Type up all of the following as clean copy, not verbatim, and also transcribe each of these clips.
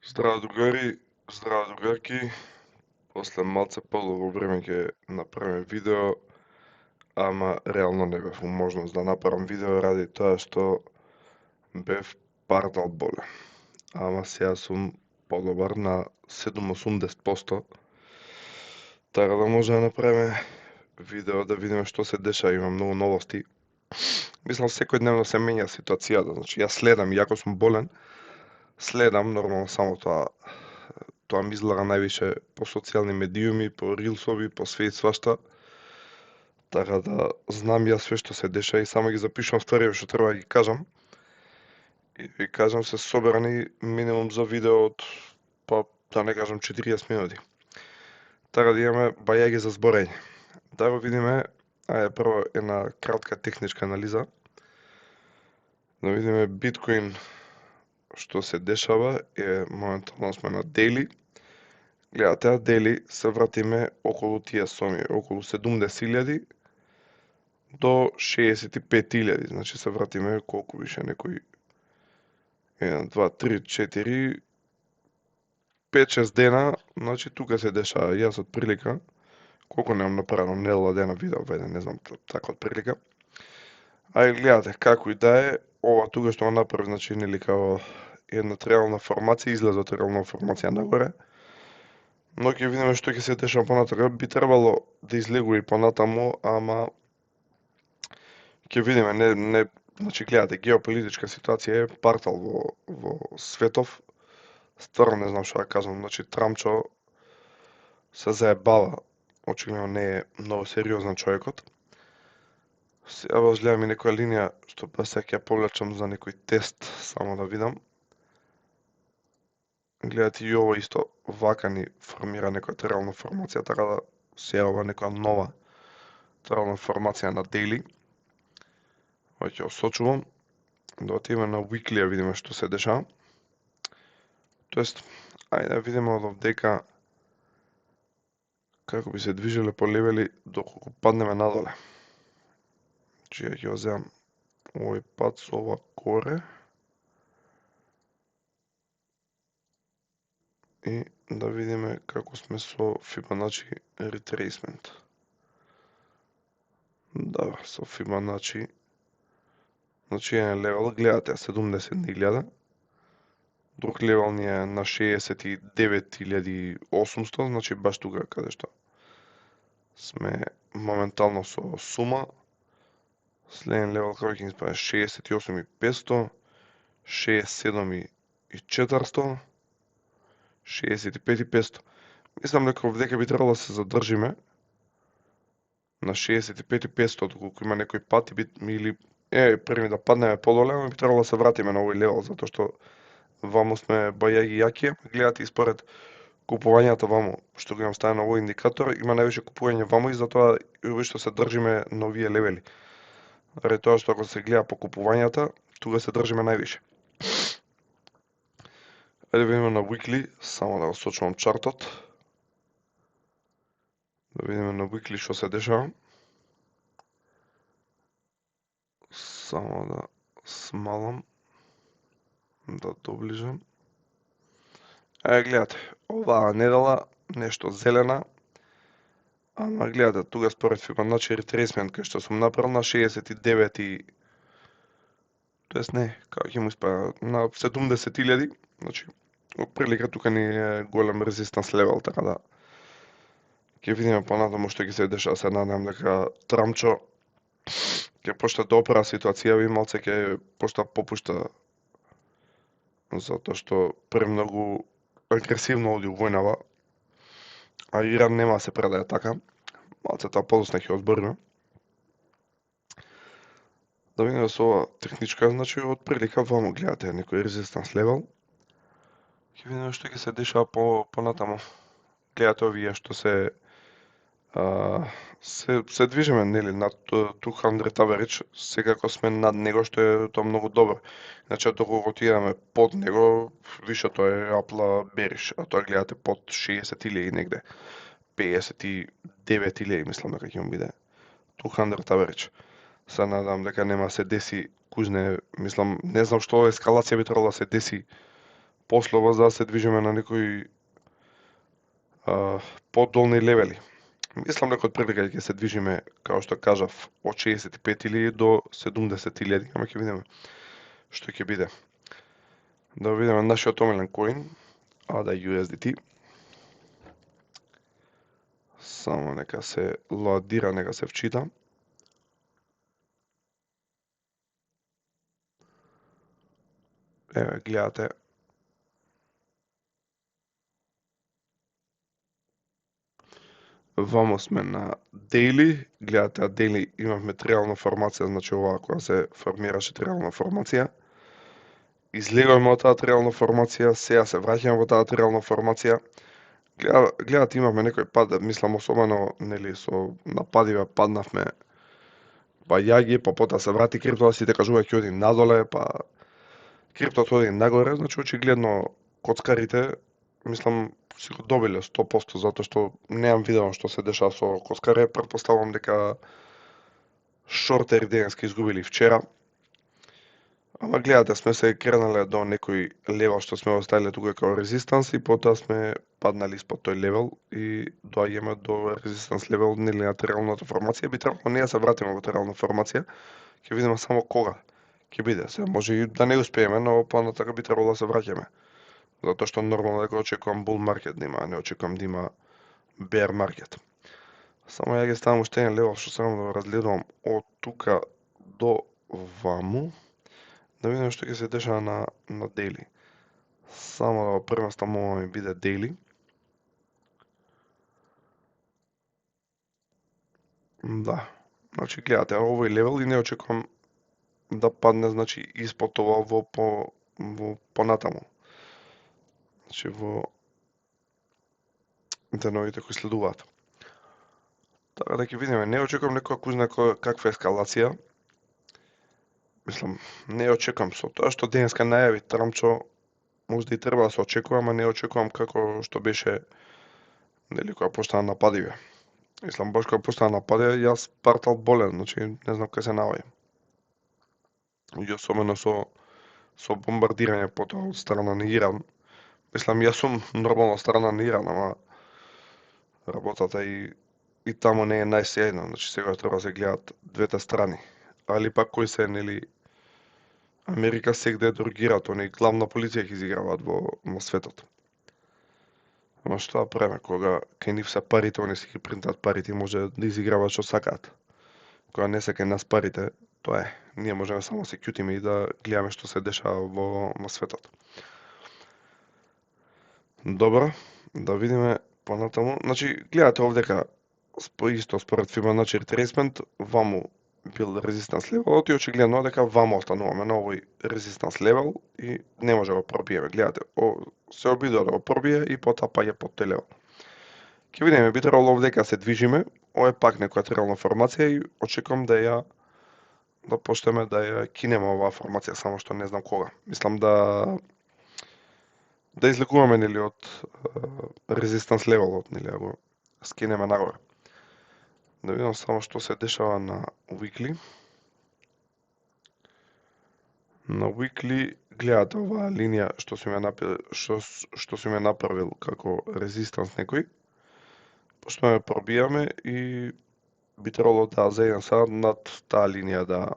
Здраво другари, здраво другарки. После малце подолго време ќе направиме видео, ама реално не бев у можност да направам видео ради тоа што бев парнал болен. Ама сега сум подобар на 70-80%, така да може да направиме видео да видиме што се деша, има многу новости. Мислам секојдневно се менја ситуацијата, значи јас следам, иако сум болен, следам нормално само тоа ми излага највише по социјални медиуми, по рилсови, по све и свашта. Така да знам јас све што се деша и само ги запишувам стварите што треба да ги кажам. И ви кажам се собрани минимум за видео од, па да не кажам 40 минути. Така да имаме бајаги за зборење. Да го видиме, ајде прво една кратка техничка анализа. Да видиме биткоин што се дешава, моментално сме на daily. Гледате, daily се вратиме околу тие соми, околу 70.000 до 65.000, значи се вратиме колку више, некои 1, 2, 3, 4, 5-6 дена, значи тука се дешава. Јас од прилика, колку немам направено недела дена видео, вајде не знам, така од прилика. Ај гледате, како и да е, ова тука што го направи, значи нели као една реална формација, излезе од реална формација нагоре. Но ќе видиме што ќе се дешава понатака. Би требало да излегува и понатаму, ама ќе видиме, значи гледате, геополитичка ситуација е партал во светов. Стварно не знам што да кажам, значи Трамчо се заебава, очигледно не е многу сериозен човекот. Сега гледам и некоја линија што па се ќе повлечам за некој тест, само да видам. Гледате и ово исто вака ни формира некоја терална формација, така да се ова некоја нова терална формација на daily. Ова ќе осочувам, да отидеме на weekly да видиме што се дешава. Тоест, ајде да видиме од овдека како би се движиле по левели доколку паднеме надоле. Значи ја ќе земам овој пат со ова горе и да видиме како сме со Fibonacci retracement. Да, со Fibonacci, значи еден левел, гледате 70.000, друг левел ни е на 69.800, значи баш тука каде што сме моментално со сума. Следен левел кој ќе испаде 68.500, 67.400, 65.500. Мислам дека овдека би требало да се задржиме на 65.500, доколку има некој пат или преми да паднеме подоле, ама би требало да се вратиме на овој левел, затоа што ваму сме бајаги јаки. Гледате и според купувањата ваму, што го имам ставено на овој индикатор, има највише купување ваму и затоа и што се држиме на овие левели. Заради тоа што ако се гледа по купувањата, тука се држиме највише. Ајде видиме на weekly, само да го сочувам чартот. Да видиме на weekly што се дешава. Само да смалам, да доближам. Гледате, оваа недела нешто зелена, ама гледате, тука според Fibonacci retracement кај што сум направил на 69, тоест не, како ќе му испада, на 70.000, значи, отприлика тука ни е голем резистанс левел, така да ќе видиме понатаму што ќе се дешава. Се надевам дека Трамчо ќе почне да опера ситуација и малце ќе почне да попушта, затоа што премногу агресивно оди војнава, а Иран нема да се предаде така. Малце тоа подоцна ќе одбориме. Да видиме со ова техничка, значи од прилика ваму гледате некој резистанс левел. Ќе видиме што ќе се дешава понатаму. Гледате овие што се движиме нели над 200 average, секако сме над него, што е тоа многу добро. Значи доколку отидеме под него, више тоа е апла бериш, а тоа гледате под 60.000 негде. 59.000 мислам дека ќе му биде 200 average. Се надам дека нема се деси кузне, мислам, не знам што ескалација би требало да се деси послова за да се движиме на некои подолни левели. Мислам дека отприлика ќе се движиме, како што кажав, од 65.000 до 70.000, ама ќе видиме што ќе биде. Да видиме нашиот омилен коин, ADA USDT. Само нека се лоадира, нека се вчита. Еве, гледате. Вамо сме на Daily, гледате, а Daily имавме триална формација, значи оваа која се формираше триална формација. Излегуваме од таа триална формација, сега се враќаме во таа триална формација. Гледате, имавме некој пад, мислам особено, нели, со нападиве паднавме, па јаги, па потоа се врати криптото, сите кажува ќе оди надоле, па криптото оди нагоре, значи очигледно коцкарите, мислам, си го добиле 100%, затоа што неам видено што се дешава со коцкаре, претпоставувам дека шортери денеска изгубили вчера. Ама гледате, сме се кренале до некој левел што сме оставиле тука како резистанс и потоа сме паднали испод тој левел и доаѓаме до резистанс левел нели на тералната формација. Би требало ние да се вратиме во терална формација. Ќе видиме само кога ќе биде. Се може и да не успееме, но понатака би требало да се враќаме. Затоа што нормално дека очекувам bull market да има, а не очекувам да има bear market. Само ја ги ставам уште еден левел што само да го разгледувам од тука до ваму. Да видиме што ќе се дешава на daily. Само да го преместам ова ми биде daily. Да. Значи гледате, овој левел и не очекувам да падне, значи испод ова во понатаму. Значи во деновите кои следуваат. Така да ќе видиме, не очекувам некоја кузна каква ескалација. Мислам, не очекувам со тоа што денеска најави Трамчо, можда и треба да се очекува, ама не очекувам како што беше, нели, кога почна нападиве. Мислам, баш кога почна нападиве, јас партал болен, значи не знам кај се наоѓам. И особено со бомбардирање потоа од страна на Иран. Мислам, јас сум нормално страна на Иран, ама работата и таму не е најсејна, значи сега треба да се гледат двете страни. Али пак кои се, нели, Америка сегде другираат, они главна полиција ќе изиграваат во светот. Ама што да правиме, кога кај нив се парите, они си ги принтат парите и може да изиграваат што сакаат. Кога не се кај нас парите, тоа е. Ние можеме само се ќутиме и да гледаме што се дешава во светот. Добро, да видиме понатаму. Значи, гледате овдека исто според Fibonacci retracement, ваму бил резистанс левелот и очигледно дека ваму остануваме на овој резистанс левел и не може да го пробиеме. Гледате, се обидува да го пробие и потоа паѓа под тој левел. Ќе видиме, би требало овдека се движиме, ова е пак некоја трелна формација и очекувам да почнеме да ја кинеме оваа формација, само што не знам кога. Мислам да излекуваме, нели, од резистанс левелот, нели, да го скинеме нагоре. Да видам само што се дешава на weekly. На weekly гледате оваа линија што си ме направил како резистанс некој. Пошто ме пробijаме и би требало да за еден сат над таа линија да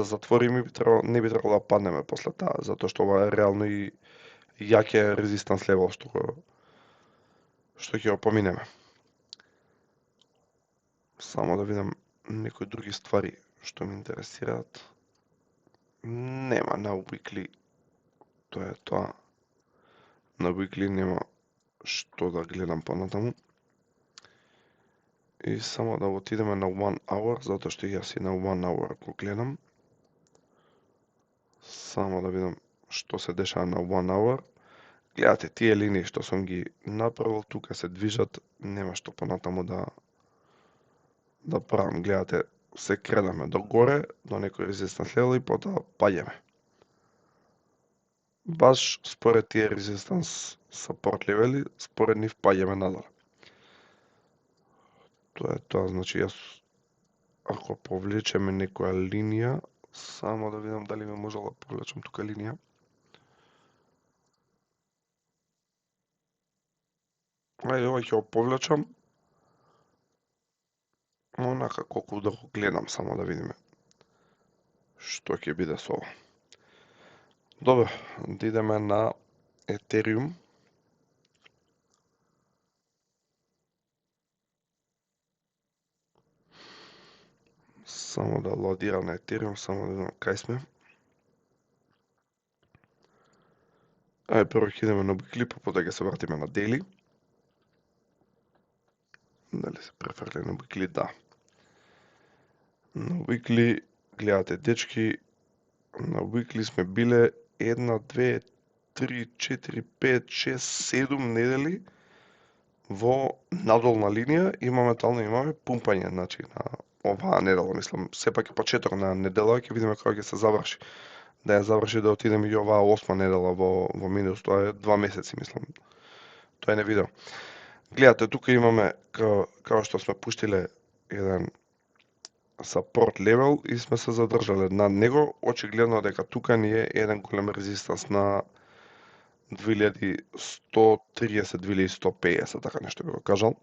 затвориме, не би требало да паднеме после таа, затоа што ова е реално и јаке резистанс левел што ќе го поминеме. Само да видам некои други ствари што ме интересираат. Нема на weekly. Тоа е тоа. На weekly нема што да гледам понатаму. И само да отидеме на 1 hour, затоа што јас и на 1 hour го гледам. Само да видам што се дешава на 1 hour. Гледате, тие линии што сум ги направил, тука се движат, нема што понатаму да правам. Гледате, се кредаме до горе, до некој резистанс левел и потоа паѓаме. Баш според тие резистанс сапорт левели, според нив паѓаме надоле. Тоа е тоа, значи јас ако повлечеме некоја линија, само да видам дали ме можел да повлечам тука линија. Ајде, ова ќе го повлечам. Онака колку да го гледам, само да видиме што ќе биде со ова. Добро, да идеме на Ethereum. Само да лодира на Ethereum, само да видам кај сме. Ајде, прво ќе идеме на weekly, па потоа ќе се вратиме на daily. Дали се префрли на weekly? Да. На weekly, гледате дечки, на weekly сме биле 1, 2, 3, 4, 5, 6, 7 недели во надолна линија и моментално имаме пумпање, значи на оваа недела, мислам, сепак е почеток на недела, ќе видиме кога ќе се заврши. Да ја заврши да отидеме и оваа 8 недела во минус, тоа е 2 месеци, мислам. Тоа е не видео. Гледате, тука имаме, како што сме пуштиле еден support level и сме се задржале над него, очигледно дека тука ни е еден голем резистанс на 2130-2150, така нешто би го кажал.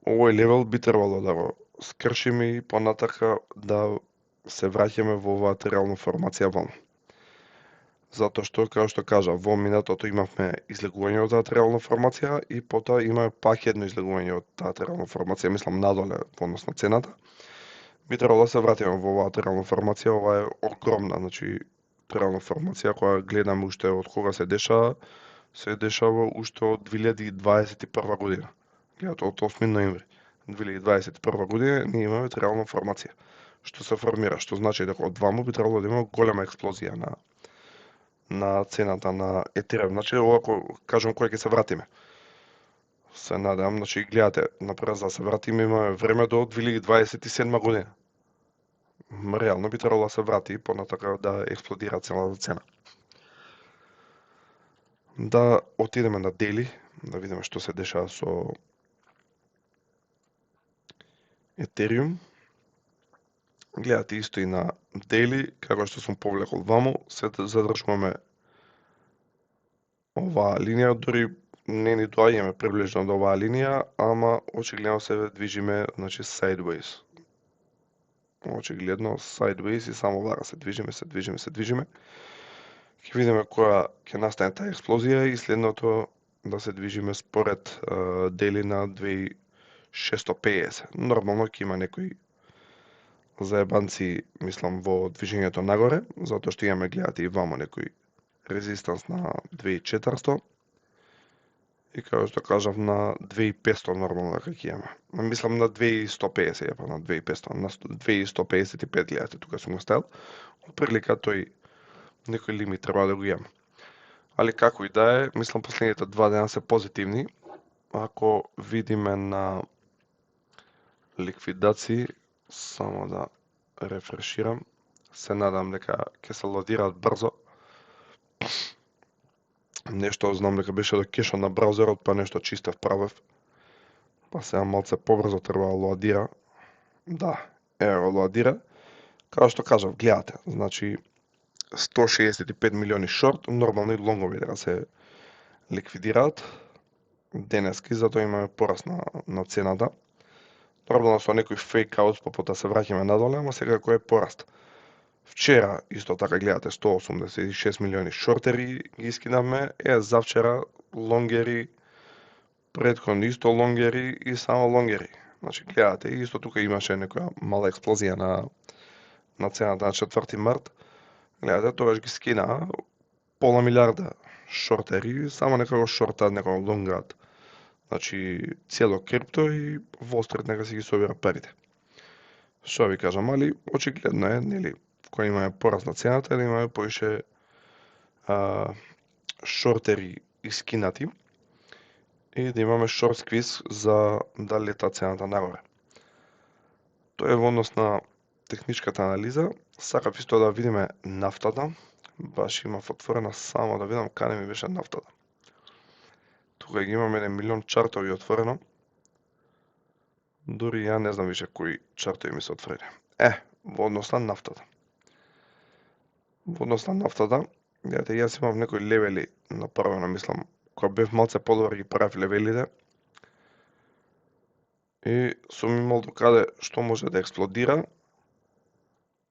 Овој левел би требало да го скршиме и понатака да се враќаме во оваа реална формација ваму. Затоа што, како што кажа, во минатото имавме излегување од таа реална формација и потоа имаме пак едно излегување од таа реална формација, мислам надоле во однос на цената. Би требало да се вратиме во оваа реална формација, ова е огромна, значи реална формација која гледаме уште од кога се дешава уште од 2021 година. Гледате, од 8 ноември 2021 година ние имаме реална формација што се формира, што значи дека од ваму би требало да има голема експлозија на цената на Ethereum. Значи, ова кажам кога ќе се вратиме. Се надевам, значи гледате, напред за да се вратиме имаме време до 2027 година. Реално би требало да се врати и понатака да експлодира целата цена. Да отидеме на daily, да видиме што се дешава со Ethereum. Гледате исто и на daily, како што сум повлекол ваму, се задржуваме оваа линија, дури не ни доаѓаме приближно до оваа линија, ама очигледно се движиме, значи sideways. Очигледно sideways и само вара се движиме. Ќе видиме која ќе настане таа експлозија и следното да се движиме според daily на 2650. Нормално ќе има некои заебанци, мислам, во движењето нагоре, затоа што имаме, гледате и вамо некој резистанс на 2400 и како што кажав на 2500 нормално дека ќе имаме. Мислам на 2150, па на 2500, на 2155 гледате, тука сум го ставил. Отприлика тој некој лимит треба да го имаме. Али како и да е, мислам последните 2 дена се позитивни. Ако видиме на ликвидации, само да рефреширам, се надам дека ќе се лодираат брзо. Нешто знам дека беше до кешот на браузерот, па нешто чистев правев. Па сега малце побрзо треба да лоадира. Да, ево го лоадира. Како што кажав, гледате, значи 165 милиони шорт, нормално и лонгови дека се ликвидираат денески, затоа имаме пораст на цената. Нормално со некој фейк аут, па потоа се враќаме надоле, ама секако е пораст. Вчера исто така гледате 186 милиони шортери ги искинавме, завчера лонгери, претходно исто лонгери и само лонгери. Значи гледате, исто тука имаше некоја мала експлозија на цената на 4 март. Гледате, тогаш ги скина пола милиарда шортери, само некако шортаат, некако лонгаат. Значи цело крипто и Wall Street нека си ги собира парите. Што ви кажам, али очигледно е, нели, кога имаме пораст на цената, да имаме поише шортери искинати и да имаме шорт сквиз за да лета цената нагоре. Тоа е во однос на техничката анализа. Сакав исто да видиме нафтата. Баш имав отворена, само да видам каде ми беше нафтата. Тука ги имаме 1 милион чартови отворено. Дури ја не знам више кои чартови ми се отворени. Во однос на нафтата. Во однос на нафтата, гледате, јас имам некои левели направено, мислам, кога бев малце подобар ги правев левелите. И сум имал докаде што може да експлодира.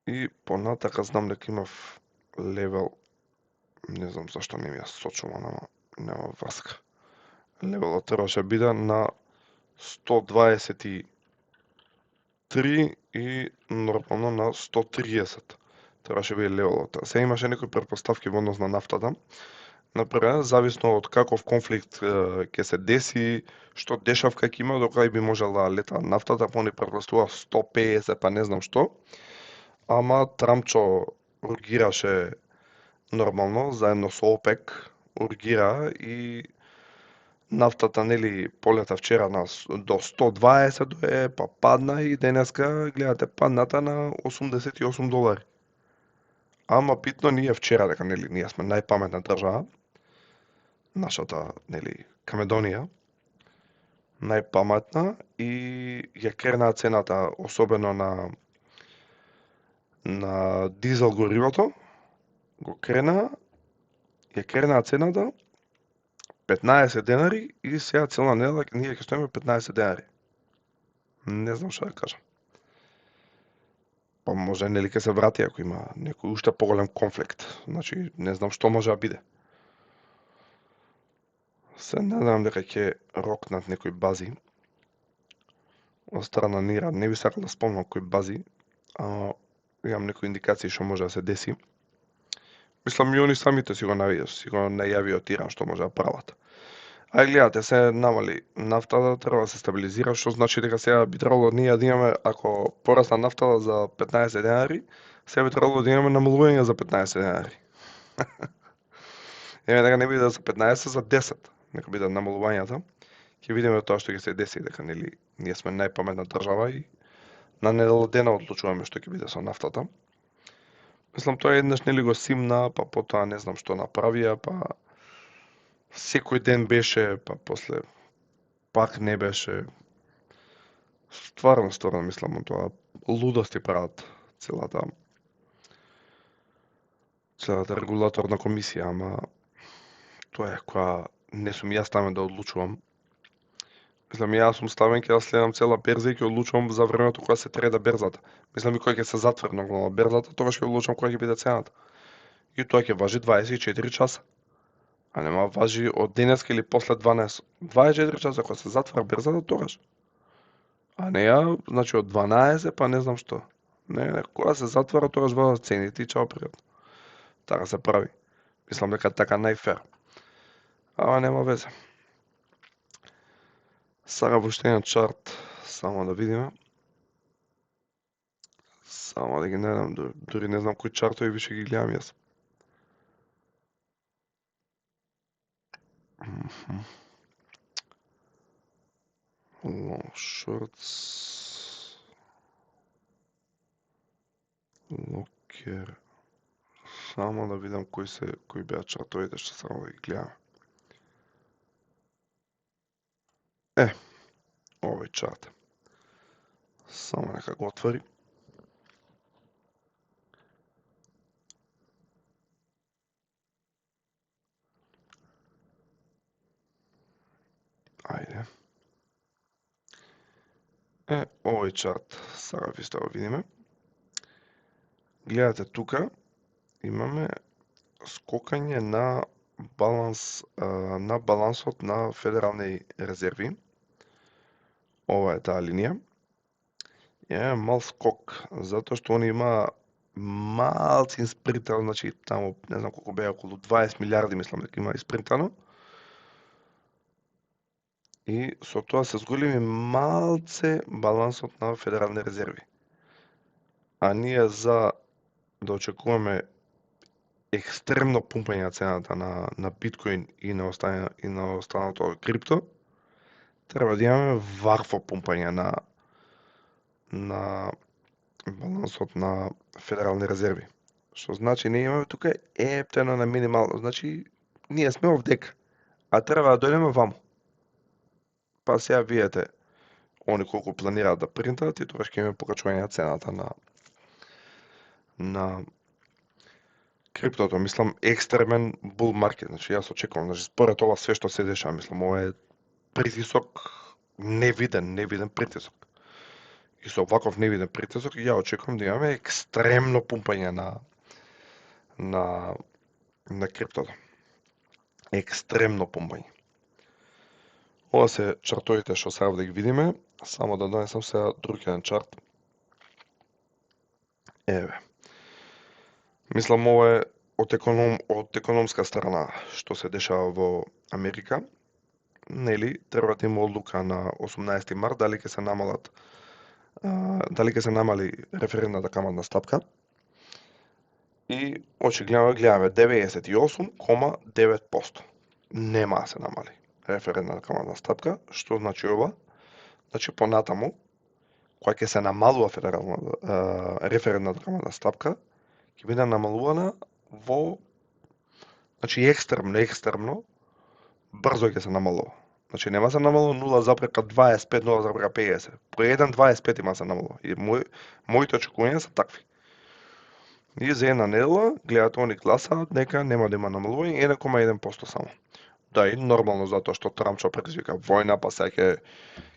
И понатака знам дека имав левел, не знам зашто не ми ја сочувам, ама нема врска. Левелот требаше биде на 123 и нормално на 130. Требаше биде левелот. Се имаше некои претпоставки во однос на нафтата. Например, зависно од каков конфликт ќе се деси, што дешавка ќе има, докај би можел да лета нафтата, по ни предпоставува 150, па не знам што. Ама Трамчо ургираше нормално, заедно со ОПЕК, ургира и нафтата, нели, полета вчера до 120 дое, па падна и денеска, гледате, падната на $88. Ама битно ние вчера, дека, нели, ние сме најпаметна држава, нашата, нели, Камедонија, најпаметна и ја кренаа цената, особено на дизел горивото, го кренаа, ја кренаа цената 15 денари и сега цела недела ние ќе стоиме 15 денари. Не знам што да кажам. Па може нели ќе се врати ако има некој уште поголем конфликт. Значи не знам што може да биде. Се надевам дека ќе рокнат некои бази од страна на Иран. Не би сакал да спомнам кои бази, ама имам некои индикации што може да се деси. Мислам и они самите си го најави од Иран што може да прават. Ај гледате, се намали нафтата, треба да се стабилизира, што значи дека сега би требало ние да имаме, ако порасна нафтата за 15 денари, сега би требало да имаме намалување за 15 денари. Еве дека не биде за 15, за 10, нека биде намалувањата. Ќе видиме тоа што ќе се деси, дека нели ние сме најпаметна држава и на недела дена одлучуваме што ќе биде со нафтата. Мислам тоа еднаш нели го симна, па потоа не знам што направија, па секој ден беше, па после пак не беше. Стварно мислам тоа лудости прават целата регулаторна комисија, ама тоа е која не сум јас тамен да одлучувам. Мислам, јас сум ставен ќе да следам цела берза и ќе одлучувам за времето кога се треда берзата. Мислам и кога ќе се затвори нормално берзата, тогаш ќе одлучам која ќе биде цената. И тоа ќе важи 24 часа. А нема важи од денеска или после 12. 24 часа кога се затвора берзата, тогаш. А не ја, значи од 12 па не знам што. Не, кога се затвора, тогаш важат цените и чао пријатно. Така се прави. Мислам дека така најфер. Ама нема везе. Сага уште еден чарт, само да видиме. Само да ги најдам, дури не знам кои чартови више ги гледам јас. Long shorts. Locker. Само да видам кои беа чартовите што само да ги гледам. Овој чарт. Само нека го отвори. Ајде. Овој чарт, сега висто го видиме. Гледате тука, имаме скокање на балансот на федерални резерви. Ова е таа линија. Е мал скок, затоа што они има малцин спринтал, значи таму не знам колку беа, околу 20 милиарди мислам дека има испринтано. И со тоа се зголеми малце балансот на федерални резерви. А ние за да очекуваме екстремно пумпање на цената на биткоин и на останато крипто, треба да имаме вакво пумпање на балансот на федерални резерви. Што значи не имаме тука ептено на минимално, значи ние сме овдека, а треба да дојдеме ваму. Па сега видите они колку планираат да принтат и тогаш ќе имаме покачување на цената на криптото, мислам, екстремен бул маркет. Значи, јас очекувам, значи, според ова све што се дешава, мислам, ова е притисок невиден притисок. И со ваков невиден притисок, ја очекувам да имаме екстремно пумпање на, на криптото. Екстремно пумпање. Ова се чартовите што сега да ги видиме, само да донесам сега друг еден чарт. Еве. Мислам, ова е од економска страна што се дешава во Америка. Нели, треба да има одлука на 18 март дали ќе се намалат дали ќе се намали референтната каматна стапка. И очигледно гледаме 98,9%. Нема да се намали референтната каматна стапка. Што значи ова? Значи понатаму, кога ќе се намалува референтната каматна стапка, ќе биде намалувана во, значи екстремно брзо ќе се намалува. Значи нема се намалува 0,25, 0,50. По 1,25 има се намалува. И моите очекувања се такви. И за една недела, гледате, они гласаат дека нема да има намалување 1,1% само. Да, и нормално затоа што Трамп што предизвика војна, па сега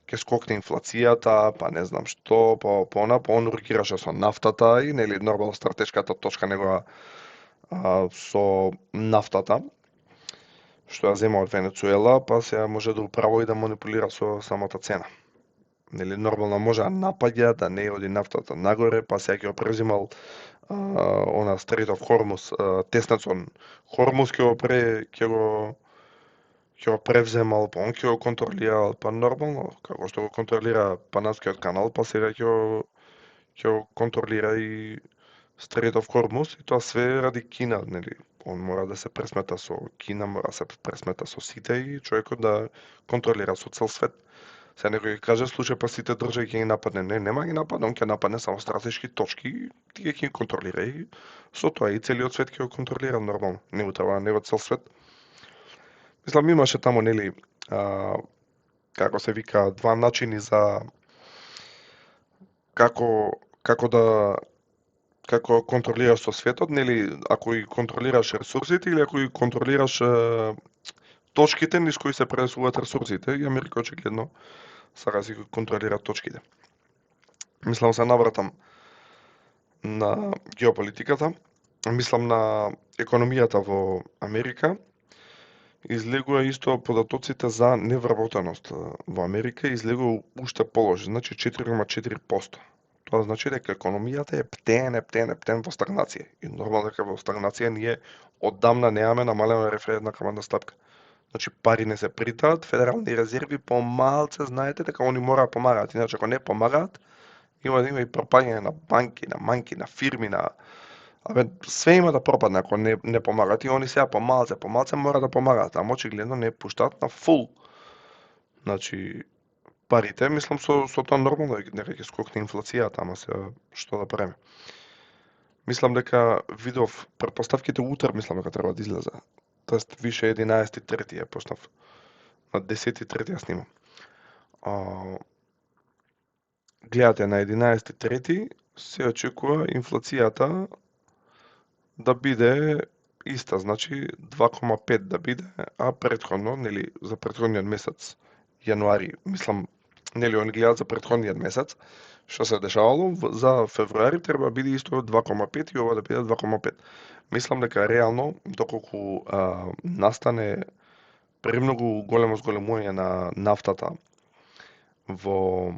ќе скокне инфлацијата, па не знам што, он ургираше со нафтата и нели нормално стратешката точка негова со нафтата, што ја зема од Венецуела, па сега може да управо и да манипулира со самата цена. Нели нормално може да напаѓа, да не оди нафтата нагоре, па сега ќе го презимал она Strait of Hormuz, теснецон Хормуз ќе го превземал, па он ќе го контролирал, па нормално, како што го контролира Панамскиот канал, па сега ќе го контролира и Strait of Hormuz, и тоа све ради Кина, нели? Он мора да се пресмета со Кина, мора да се пресмета со сите и човекот да контролира со цел свет. Се некој ќе каже, слушај, па сите држави ќе ги нападне. Не, нема ги нападне, он ќе нападне само стратешки точки и тие ќе ги контролира и со тоа и целиот свет ќе го контролира нормално. Не му треба него цел свет. Мислам, имаше таму, нели, како се вика, два начини за како контролираш со светот, нели, ако ги контролираш ресурсите или ако ги контролираш точките низ кои се пренесуваат ресурсите, и Америка очигледно сака си контролира точките. Мислам, се навратам на геополитиката, мислам на економијата во Америка. Излегува исто податоците за невработеност во Америка, излегува уште положи, значи 4,4%. Тоа значи дека економијата е птен во стагнација. И нормално дека во стагнација ние оддамна немаме намалена референтна каматна стапка. Значи пари не се притаат, федерални резерви помалце, знаете дека они мора да помагаат, иначе ако не помагаат, има да има и пропаѓање на банки, на манки, на фирми, све има да пропадне ако не помагаат, и они сега помалце мора да помагаат, ама очигледно не пуштаат на фул. Значи парите, мислам со тоа нормално дека ќе скокне инфлацијата, ама сега што да правиме. Мислам дека видов претпоставките утре, мислам дека треба да излезе. Тоест више 11.3 ја почнав. На 10.3 ја снимам. Гледате, на 11.3 се очекува инфлацијата да биде иста, значи 2,5 да биде, а претходно, нели, за претходниот месец, јануари, мислам, нели, они гледаат за претходниот месец, што се дешавало, за февруари треба да биде исто 2,5 и ова да биде 2,5. Мислам дека реално, доколку настане премногу големо зголемување на нафтата во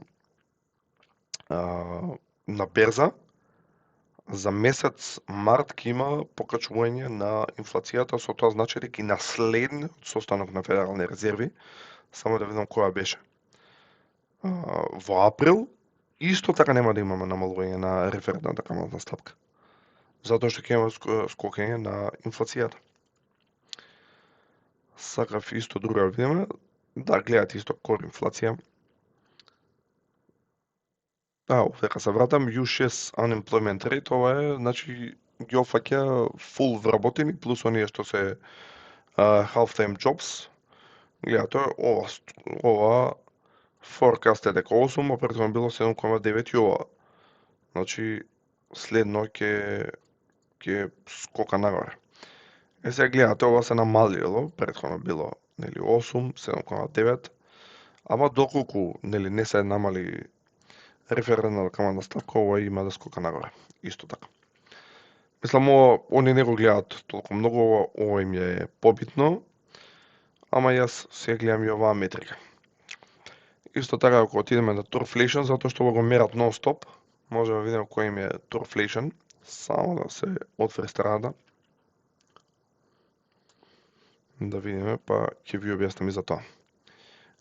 на берза, за месец март ќе има покачување на инфлацијата, со тоа значи дека и на следниот состанок на Федерални резерви, само да видам која беше, во април, исто така нема да имаме намалување на референтната каматна стапка. Затоа што ќе има скокање на инфлацијата. Сакав исто друго да видиме, да гледате исто кор инфлација. Дека се вратам, U6 unemployment rate, ова е, значи, ги опфаќа фул вработени, плюс оние што се half-time jobs. Гледате, ова forecast е дека 8, а претходно било 7,9 и ова. Значи, следно ќе ќе скока нагоре. Сега гледате, ова се намалило, претходно било нели 8, 7,9, ама доколку нели не се намали референтната каматна ставка, ова има да скока нагоре. Исто така. Мислам, они не го гледаат толку многу, ова им е побитно, ама јас се гледам и оваа метрика. Исто така, ако отидеме на Turflation, затоа што го мерат нон-стоп, може да видиме кој им е Turflation. Само да се отвори страната. Да видиме, па ќе ви објаснам и за тоа.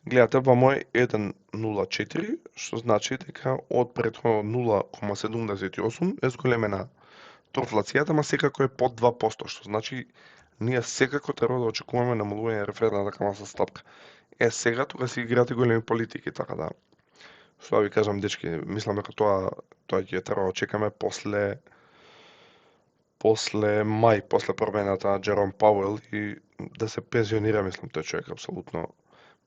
Гледате, во мој 1,04, што значи дека од претходно 0,78 е зголемена турфлацијата, ама секако е под 2%, што значи ние секако треба да очекуваме намалување на референтната каматна стапка. Сега тука си играте големи политики, така да, што да ви кажам, дечки, мислам дека тоа ќе треба да чекаме после мај, после промената на Джером Пауел и да се пензионира, мислам, тој човек апсолутно.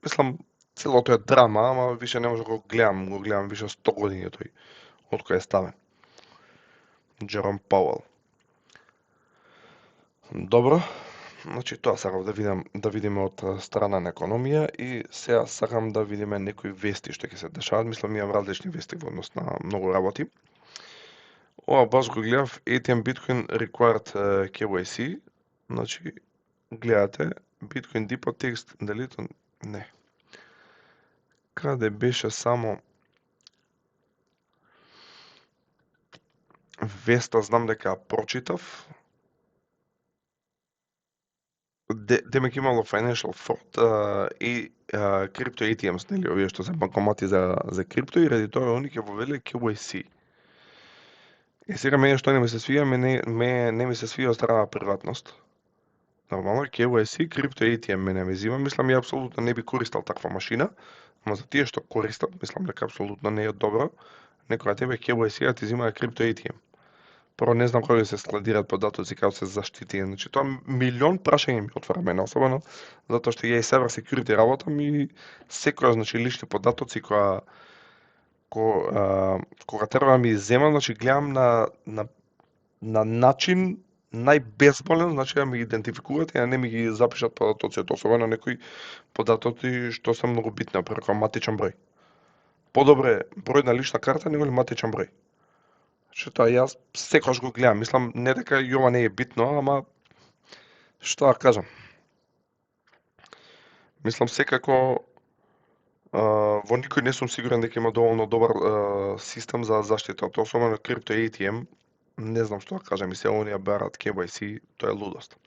Мислам, целото е драма, ама више не може да го гледам више 100 години тој, од кој е ставен. Джером Пауел. Добро, значи тоа сакав да видиме од страна на економија и сега сакам да видиме некои вести што ќе се дешаваат. Мислам, имам различни вести во однос на многу работи. Ова баш го гледав, ATM Bitcoin Required KYC, значи гледате Bitcoin Depot Text Delete, не. Каде беше само веста, знам дека ја прочитав. Демек имало Financial Fraud и Crypto ATMs, нели, овие што се банкомати за крипто и ради тоа они ќе воведеле KYC. Сега мене што не ми се свија, не ми се свија страна приватност. Нормално, KYC, Crypto ATM мене ме зима, мислам ја апсолутно не би користел таква машина, ама за тие што користат, мислам дека апсолутно не е добро, некој тебе KYC ја ти зима Crypto ATM. Прво не знам кога се складираат податоци, како се заштитени. Значи тоа милион прашања ми отвара мене, особено затоа што ја и cyber security работам и секоја, значи, лични податоци кога треба да ми земам, значи гледам на начин најбезболен, значи да ми идентификуваат и да не ми ги запишат податоците, особено некои податоци што се многу битни, преку матичен број. Подобре број на лична карта него ли матичен број. Што тоа јас секогаш го гледам, мислам не дека и ова не е битно, ама што да кажам. Мислам секако во никој не сум сигурен дека има доволно добар систем за заштита, особено крипто ATM. Не знам што да кажам, и се оние барат KYC, тоа е лудост.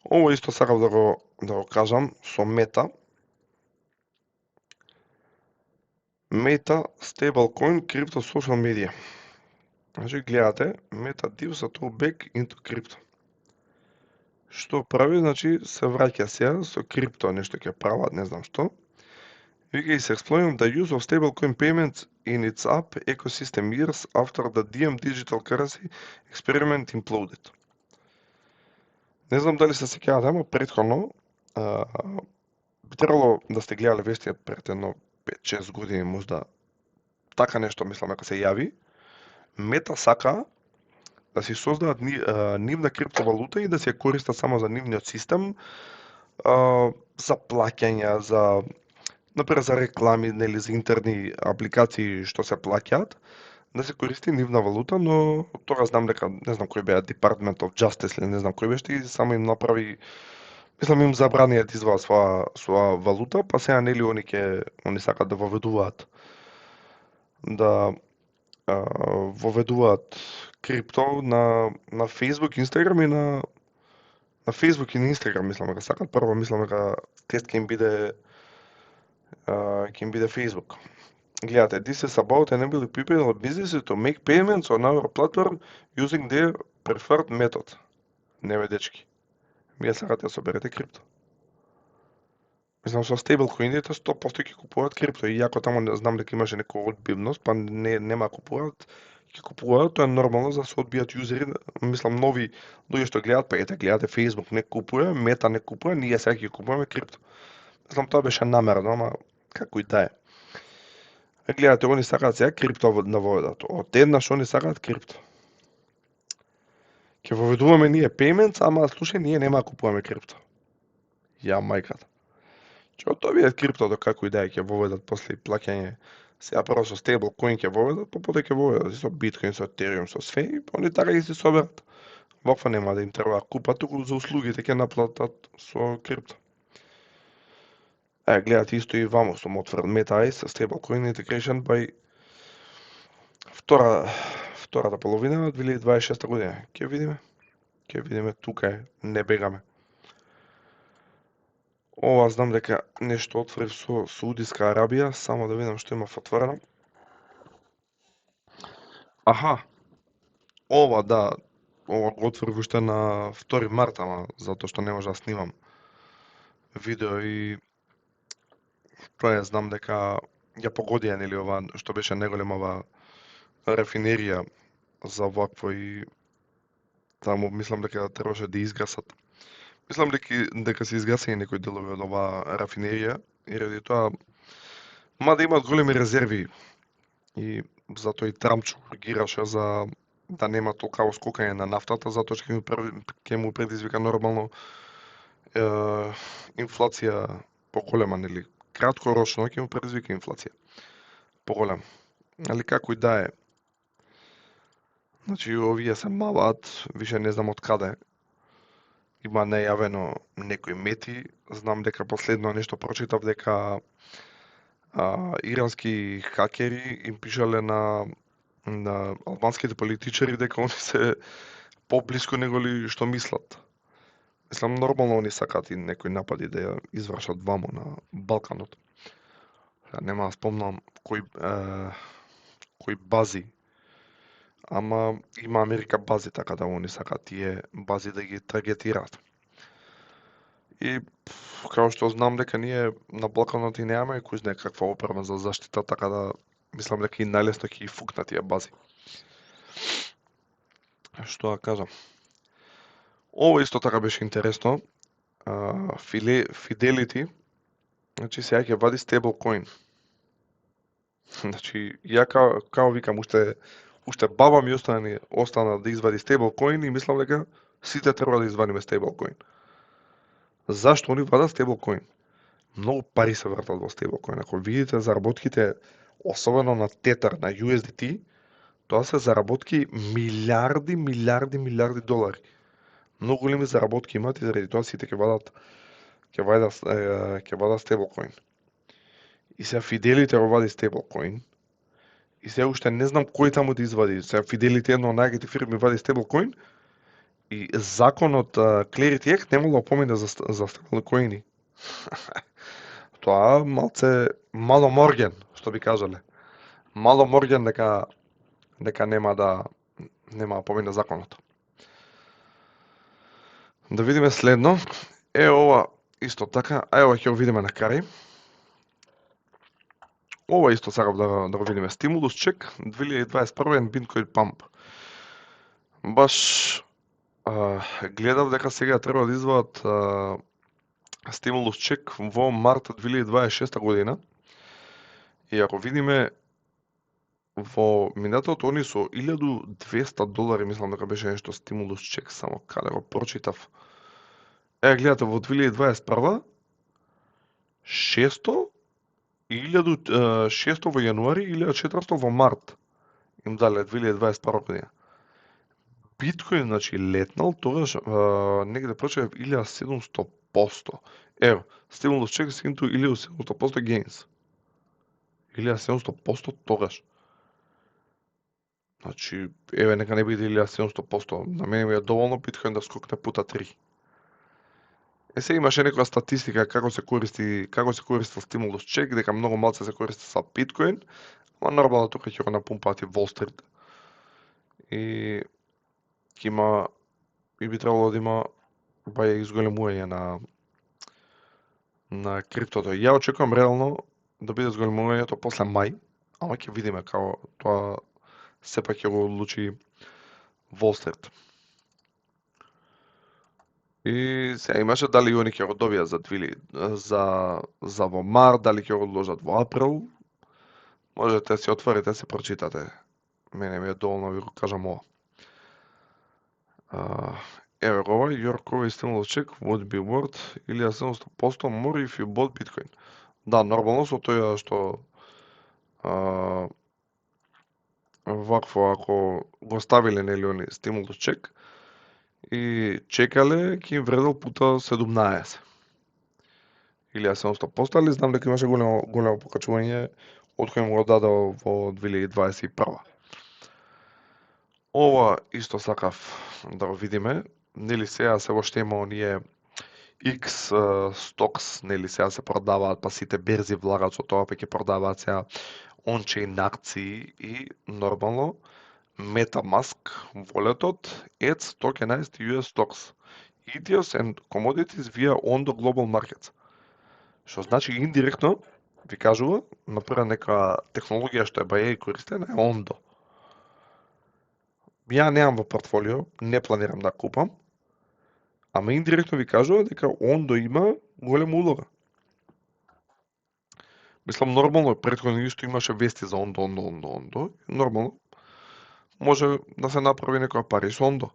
Ово исто сакав да го кажам со Мета. Meta stablecoin crypto social media. Значи гледате Meta dips a to back into crypto. Што прави? Значи се враќа сега со крипто, нешто ќе прават, не знам што. Вика is exploring the use of stablecoin payments in its app ecosystem years after the DM digital currency experiment imploded. Не знам дали се сеќавате, ама претходно би требало да сте гледале вести пред едно 5-6 години можда така нешто мислам дека се јави. Мета сака да си создадат нивна криптовалута и да се ја користат само за нивниот систем, за плаќања, за например за реклами, нели за интерни апликации што се плаќаат, да се користи нивна валута, но тога знам дека не знам кој беа Department of Justice или не знам кој беше и само им направи, мислам им забрани да изваат своја валута, па сега нели они сакаат да воведуваат крипто на Facebook, Instagram и на Facebook и на Instagram мислам дека сакаат. Прво мислам дека тест ќе им биде Facebook. Гледате, this is about enabling people or businesses to make payments on our platform using their preferred method. Не бе дечки. Вие сакате да соберете крипто. Мислам со стейблкоините 100% ќе купуваат крипто. И ако таму не знам дека имаше некоја одбивност, па нема купуваат, ќе купуваат, тоа е нормално за да се одбијат юзери, мислам нови луѓе што гледаат, па ете гледате Facebook не купува, Мета не купува, ние сега ќе купуваме крипто. Мислам тоа беше намерно, ама како и да е. Гледате, они сакаат сега крипто на водат. Од еднаш они сакаат крипто. Ќе воведуваме ние payments, ама слушај, ние нема да купуваме крипто. Ја мајката. Ќе од тоа видат криптото како идеја ќе воведат после и плаќање. Сега прво со stablecoin ќе воведат, па потоа ќе воведат и со биткоин, со етериум, со све и они така ги се соберат. Ваква нема да им треба да купат, туку за услугите ќе наплатат со крипто. Гледате исто и вамо сум отворен MetaIce, stablecoin integration by втората половина од 2026 година. Ќе видиме, тука е, не бегаме. Ова знам дека нешто отворив со Саудиска Арабија, само да видам што имав отворено. Аха, ова да, ова го отворив уште на 2 март, ама затоа што не може да снимам видео и тоа знам дека ја погодија нели ова што беше најголемава рафинерија за вакво и таму мислам дека требаше да изгасат. Мислам дека се изгасени некои делови од оваа рафинерија и ради тоа мада имаат големи резерви и затоа и Трамп гираше за да нема толкаво скокање на нафтата, затоа што ќе му предизвика нормално инфлација поголема, нели? Краткорочно ќе му предизвика инфлација поголема. Али како и да е. Значи, овие се маваат, више не знам од каде. Има најавено некои мети. Знам дека последно нешто прочитав дека ирански хакери им пишале на албанските политичари дека они се поблиску него ли што мислат. Мислам, нормално они сакаат и некои напади да ја извршат вамо на Балканот. Нема да спомнам кои бази, ама има Америка бази, така да они сакаат тие бази да ги таргетираат. И како што знам дека ние на Балканот и немаме кој знае каква опрема за заштита, така да мислам дека и најлесно ќе ги фукнат тие бази. Што да кажам? Ова исто така беше интересно. Fidelity, значи сега ќе вади stablecoin. Значи, ја као викам, уште баба ми остана да извади stablecoin и мислам дека сите треба да извадиме stablecoin. Зашто они вадат stablecoin? Многу пари се вртат во stablecoin. Ако видите заработките, особено на Tether, на USDT, тоа се заработки милиарди долари. Многу големи заработки имаат и заради тоа сите ќе вадат stablecoin. И сега Fidelity го вади stablecoin. И сега уште не знам кој таму да извади. Сега Fidelity една од најгите фирми вади stablecoin. И законот Clarity Act не мога да помине за stablecoin-и. Тоа мало морген, што би кажале. Мало морген дека нема да помине законот. Да видиме следно. Ова исто така, ова ќе го видиме на крај. Ова исто сакав да го видиме. Стимулус чек 2021 Bitcoin Pump. Баш гледав дека сега треба да извадат стимулус чек во март 2026 година. И ако видиме во минатото они со $1200 мислам дека беше нешто стимулус чек, само каде го прочитав. Гледате во 2021 600 во јануари, 1400 во март. Им дале 2021 година. Биткоин, значи, летнал, тогаш негде прочитав 1700%. Ево, стимулус чек into 1700% gains. 1700% тогаш. Значи, еве, нека не биде 1700%. На мене ми е доволно биткоин да скокне пута 3. Сега имаше некоја статистика како се користи стимулус чек, дека многу малце се користи со биткоин, ама нормално тука ќе го напумпаат и Wall Street. И би требало да има баја изголемување на криптото. Ја очекувам реално да биде зголемувањето после мај, ама ќе видиме како тоа сепак ќе го одлучи Wall Street. И сега имаше дали они ќе го добијат за во март, дали ќе го одложат во април. Можете да си отворите, да се прочитате. Мене ми е доволно ви го кажам ова. Еве ова, your core stimulus check would be worth 1700% more if you bought Bitcoin. Да, нормално со тоа што вакво ако го ставиле нели они стимулус чек и чекале ќе им вредел пута 17. 1700%, али знам дека имаше големо покачување од кој му го дадал во 2021. Ова исто сакав да го видиме, нели сега се уште има оние X stocks, нели сега се продаваат, па сите берзи влагаат со тоа, па ќе продаваат сега on-chain акции и нормално MetaMask walletот adds tokenized US stocks, ETFs and commodities via on the global markets. Што значи индиректно ви кажува, например нека технологија што е баја и користена е Ondo. Ја немам во портфолио, не планирам да купам, ама индиректно ви кажува дека Ondo има голема улога. Мислам, нормално, претходно исто имаше вести за Ondo. Нормално, може да се направи некоја пари со Ondo.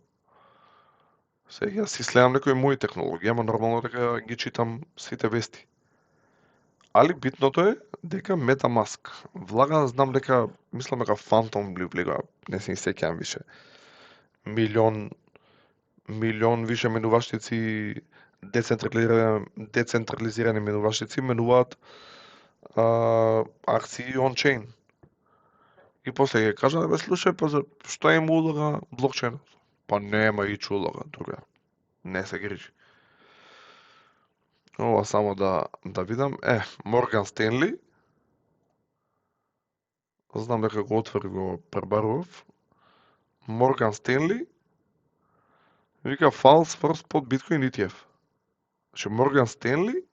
Сега си следам некои мои технологии, ама нормално дека ги читам сите вести. Али битното е дека MetaMask влага, знам дека, мислам дека Phantom влага, не се сеќавам више. Милион више менувачници, децентрализирани менувачници менуваат акции on-chain. И после ќе кажа, бе слушај, па за што има улога блокчейнот? Па нема ич улога, друга. Не се грижи. Ова само да видам. Морган Стенли. Знам дека го отвори, го пребарував. Морган Стенли вика Files first spot Bitcoin ETF. Значи Морган Стенли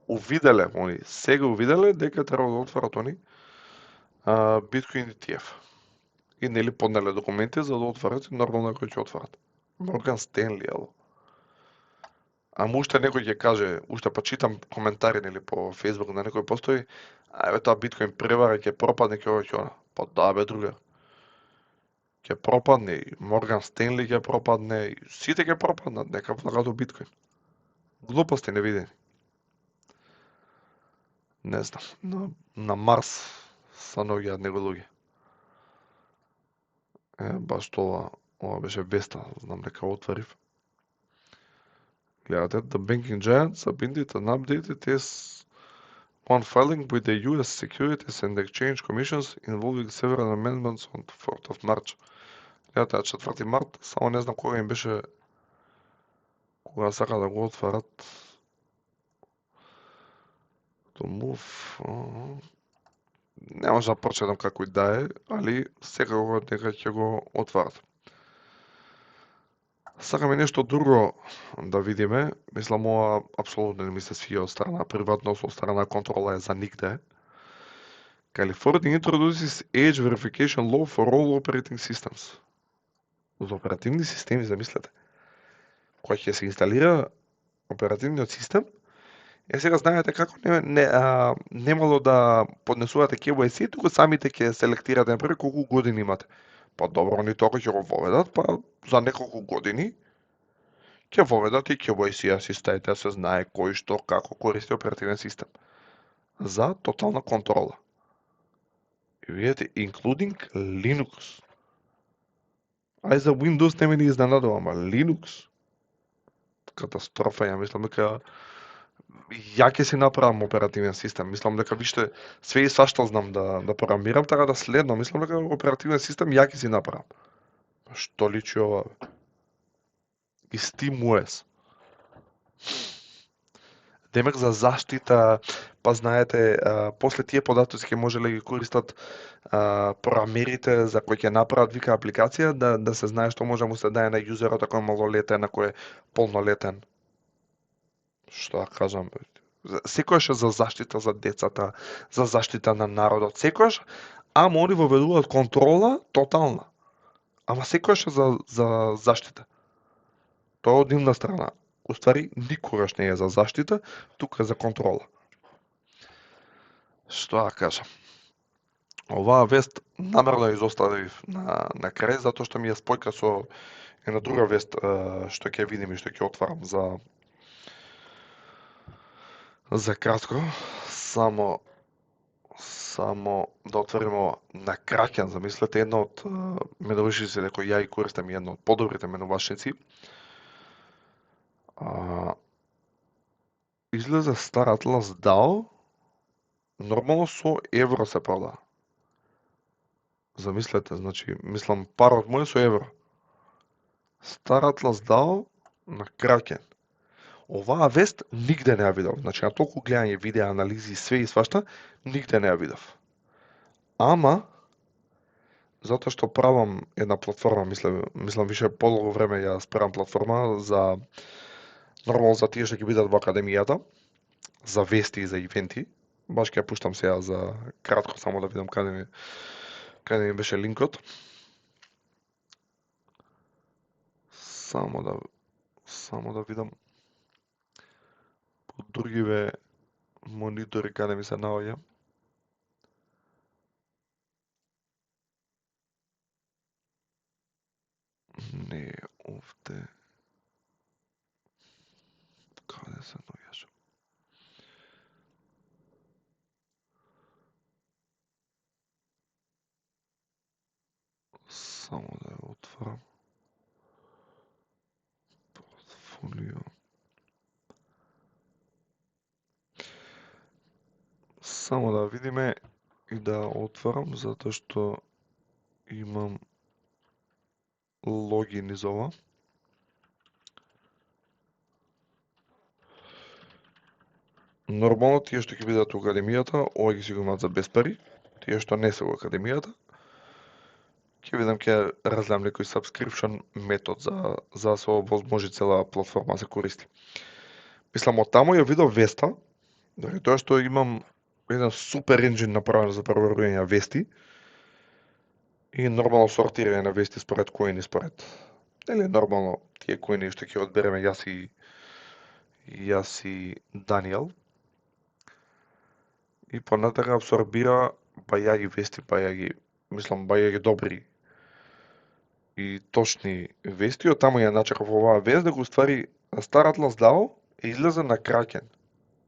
увиделе, сега увиделе дека треба да отворат они Bitcoin ETF. И нели поднеле документи за да отворат и нормално кој ќе отворат. Морган Стенли, ало. Ама уште некој ќе каже, уште па читам коментари нели по Facebook на некој постои, еве тоа биткоин превара ќе пропадне ќе ова ќе она. Па да бе друга. Ќе пропадне и Морган Стенли ќе пропадне, и сите ќе пропаднат, нека влагаат во биткоин. Глупости невидени. Не знам, на Марс са наоѓаат него луѓе. Баш тоа, ова беше веста, знам дека отворив. Гледате, the banking giants submitted an updated S1 filing with the US Securities and Exchange Commissions involving several amendments on 4th of March. Гледате, 4 март, само не знам кога им беше, кога сака да го отварат. To move... Не може да прочетам како и да е, али секако дека ќе го отварат. Сакаме нешто друго да видиме. Мислам, ова апсолутно не ми се свија од страна приватност, од страна контрола е за нигде. California introduces age verification law for all operating systems. За оперативни системи, замислете. Кој ќе се инсталира оперативниот систем, сега знаете како немало да поднесувате KYC, туку самите ќе селектирате например колку години имате. Па добро, они тоа ќе го воведат, па за неколку години ќе воведат и KYC асистите, се знае кој што како користи оперативен систем. За тотална контрола. И видите, including Linux. Ај за Windows не ме ни изненадува, ама Linux катастрофа, ја мислам дека ја ќе си направам оперативен систем. Мислам дека виште све и сашто знам да програмирам, така да следно мислам дека оперативен систем ја ќе си направам. Што личи ова? И SteamOS. Демек за заштита, па знаете, после тие податоци ќе можеле да ги користат програмерите за кои ќе направат вика апликација, да се знае што може да му се даде на јузерот ако е малолетен, ако е полнолетен. Што да кажам, секојаш е за заштита за децата, за заштита на народот, секојаш, ама они воведуваат контрола тотална. Ама секојаш е за заштита. Тоа од нивна страна. Уствари, никогаш не е за заштита, тука е за контрола. Што да кажам? Оваа вест намерно ја изоставив на крај, затоа што ми ја спојка со Една друга вест што ќе видим и што ќе отварам за кратко, само да отвориме на Кракен, замислете, една од менувачници дека ја и користам, една од подобрите менувачници. Излезе Star Atlas DAO, нормално со евро се продава. Замислете, значи, мислам парот мој со евро. Star Atlas DAO на Кракен. Оваа вест нигде не ја видов. Значи, на толку гледање видеа, анализи, све и свашта, нигде не ја видов. Ама, затоа што правам една платформа, мислам више подолго време ја спремам платформа нормално за тие што ќе бидат во академијата, за вести и за ивенти. Баш ќе ја пуштам сега за кратко, само да видам каде ми беше линкот. Само да видам по другиве монитори каде ми се наоѓа. Не овде. Каде се наоѓаш? Само да ја отворам. Портфолио. Само да видиме и да отворам, затоа што имам логин из ова. Нормално тие што ќе бидат во академијата, ова ги си го имаат за без пари. Тие што не се во академијата, ќе видам ќе разгледам некој subscription метод за да се овозможи цела платформа да се користи. Мислам, од таму ја видов веста, дори тоа што имам еден супер енџин направен за преверување вести и нормално сортирање на вести според коини, според нормално тие коини што ќе одбереме јас и Даниел. И понатака абсорбира бајаги вести, бајаги добри и точни вести. Од таму ја начекав оваа вест, дека уствари Star Atlas DAO е излезе на Кракен.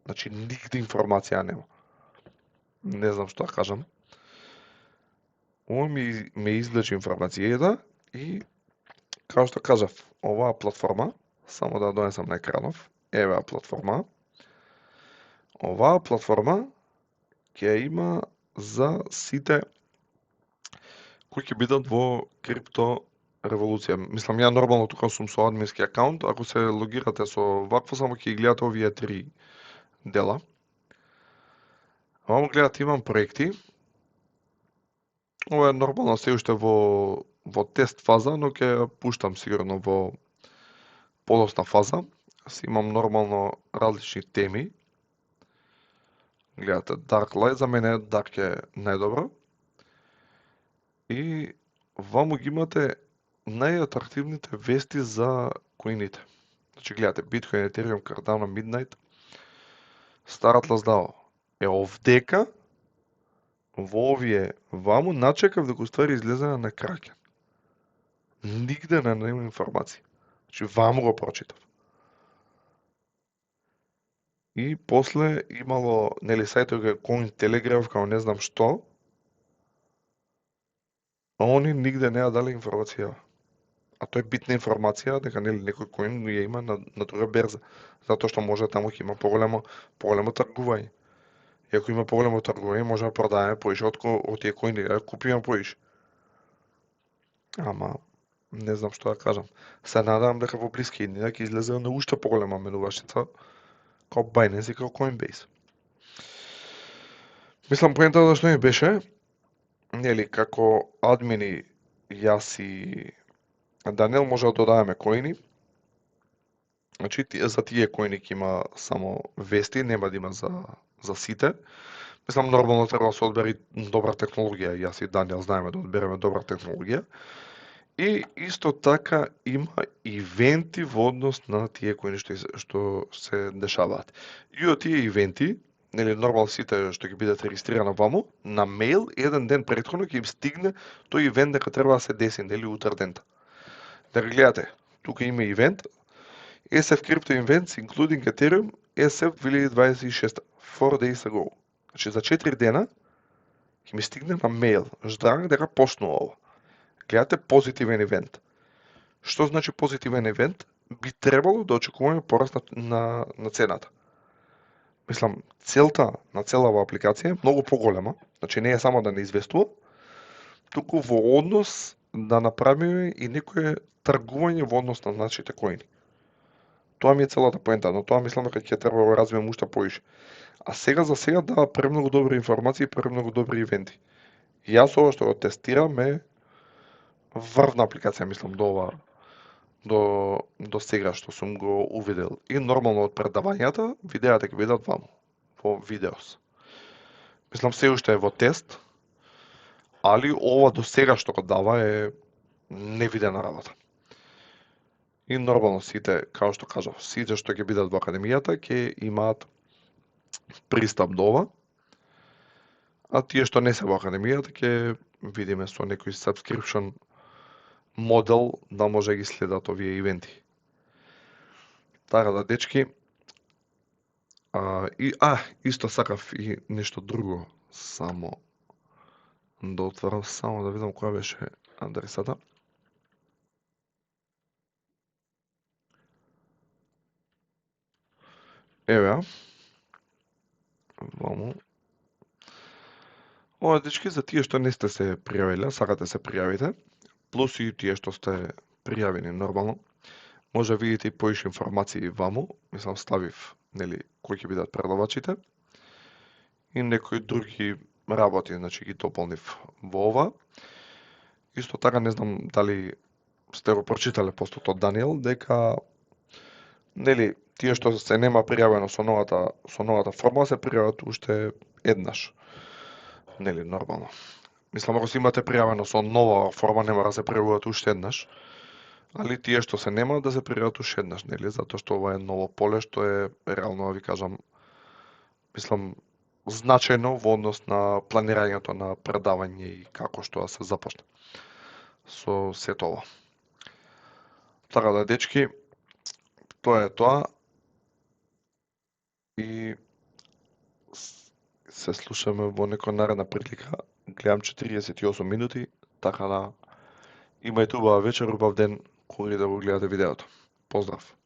Значи, нигде информација нема. Не знам што да кажам. Ова ме извлече информацијата и, како што кажав, оваа платформа, само да донесам на екранов, еваа платформа. Оваа платформа ќе има за сите кои ќе бидат во крипто револуција. Мислам, ја нормално тука сум со админски акаунт, ако се логирате со вакво, само ќе ги гледате овие 3 дела. Вамо гледате, имам проекти. Ова е нормално се уште во тест фаза, но ќе пуштам сигурно во подосна фаза. Си имам нормално различни теми. Гледате Dark Light, за мене Dark е најдобро. И ваму ги имате најатрактивните вести за коините. Значи гледате Bitcoin, Ethereum, Cardano, Midnight, Star Atlas DAO е овдека во овие ваму начекав дека уствари излезена на Кракен. Нигде не нема информација. Значи ваму го прочитав. И после имало, сајтот Cointelegraph, као не знам што, а они нигде не ја дали информација. А тоа е битна информација дека некој коин ја има на друга берза, затоа што може таму ќе има поголемо тргување. И ако има поголемо тргување, може да продадеме поише од тие коини, да купиме поише. Ама не знам што да кажам. Се надевам дека во блиски иднина ќе излезе на уште поголема менувачница како Binance и како Coinbase. Мислам, поентата што ми беше, како админи јас и Даниел може да додаваме коини. Значи, за тие коини ќе има само вести, нема да има за сите. Мислам, нормално треба да се одбери добра технологија. Јас и Даниел знаеме да одбереме добра технологија. И исто така има ивенти во однос на тие коини што се дешаваат. И од тие ивенти, нормално сите што ќе бидат регистрирани ваму, на мејл еден ден претходно ќе им стигне тој ивент дека треба да се деси, утре дента. да гледате. Тука има ивент, SF Crypto Events including Ethereum SF 2026, 4 days ago. Значи за 4 дена ќе ми стигне на мејл, ждрак дека почнува ова. Гледате позитивен ивент. Што значи позитивен ивент? Би требало да очекуваме пораст на цената. Мислам, целта на целава апликација е многу поголема, значи не е само да не известува, туку во однос да направиме и некое тргување во однос на нашите коини. Тоа ми е целата поента, но тоа мислам дека ќе треба да го развиеме уште повише. А сега за сега дава премногу добри информации, премногу добри ивенти. Јас ова што го тестирам е врвна апликација, мислам, до сега што сум го увидел. И нормално од предавањата, видеата ќе бидат ваму, во видеос. Мислам, се уште е во тест, али ова до сега што го дава е невидена работа. И нормално сите, како што кажав, сите што ќе бидат во академијата ќе имаат пристап до ова, а тие што не се во академијата ќе видиме со некој subscription модел да може да ги следат овие ивенти. Така да, дечки, исто сакав и нешто друго, само да отворам, само да видам која беше адресата. Еве ја. Ваму. Ова, дечки, за тие што не сте се пријавиле, сакате се пријавите, плюс и тие што сте пријавени нормално, може да видите и поише информации ваму, мислам ставив, нели, кои ќе бидат предавачите и некои други работи, значи ги дополнив во ова. Исто така не знам дали сте го прочитале постот од Даниел, дека нели тие што се нема пријавено со новата форма се пријават уште еднаш. Нели нормално. Мислам, ако си имате пријавено со нова форма, не мора да се пријавувате уште еднаш. Али тие што се нема да се пријават уште еднаш, нели? Затоа што ова е ново поле што е реално, да ви кажам, мислам, значајно во однос на планирањето на предавање и како што да се започне со сето ова. Така да, дечки, тоа е тоа. И се слушаме во некоја наредна прилика. Гледам 48 минути, така да имајте убава вечер, убав ден, кога и да го гледате видеото. Поздрав!